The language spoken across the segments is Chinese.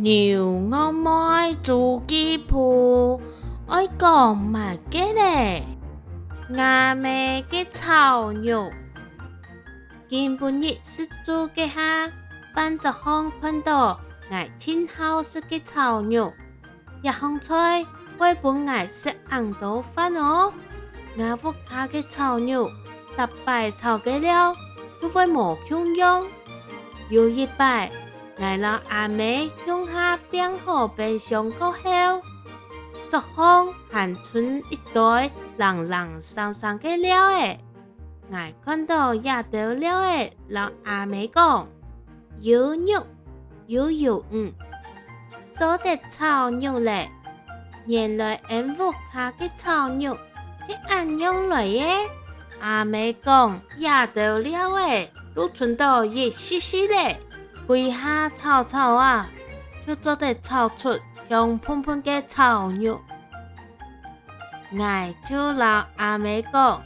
牛我妹煮雞鋪，愛講埋嘅咧，亞妹嘅炒肉。今半日是做嘅下，班就康看到愛青好食嘅炒肉，一項菜會本愛食硬豆飯哦。亞福卡嘅炒肉，特擺炒嘅料都會無共用。有一擺，愛老阿妹向下變好變上過後，作風還存一堆冷冷散散嘅料誒。愛看到也得了誒，老阿妹講，有肉有魚，做得炒肉咧。原來俺屋下嘅炒肉係按用來嘅。阿妹講也得了誒，都存到熱死死咧。幾下炒啊，就做得炒出香噴噴嘅炒肉。愛就老阿妹講，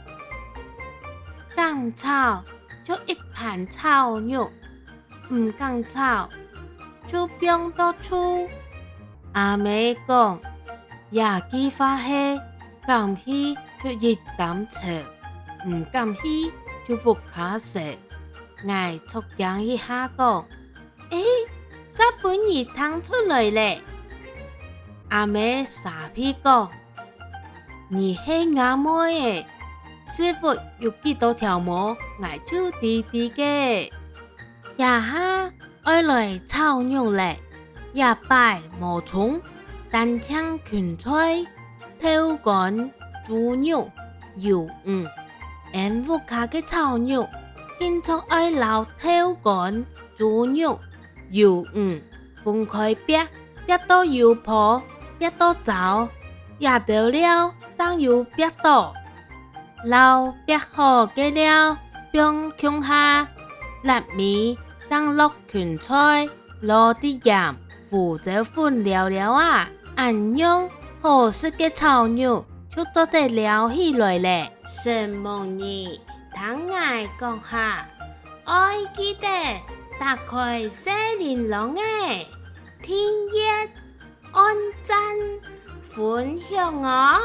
敢炒就一盤炒肉，唔敢炒就不用多出。阿妹講，也計劃係敢去就一膽炒，唔敢去就不卡食。愛促講一下講，啥本兒湯出來咧？阿妹傻屁講，你係阿妹誒。師傅有幾多條毛，愛就滴滴嘅。也下愛來炒肉咧，也擺毛蔥、蛋青、芹菜、豆乾、豬肉、油魚。俺屋下嘅炒肉，先從愛撈豆乾、豬肉、油魚，分開煸到油泡，煸到糟，也得了，將油煸到。撈煸好嘅料，放芎下、辣米，將落芹菜，落啲鹽，胡椒粉了啊，按用好食嘅炒肉就做得了起來咧。什麼呢？等我講下，愛記得打開小鈴鐺誒，聽日按讚分享哦。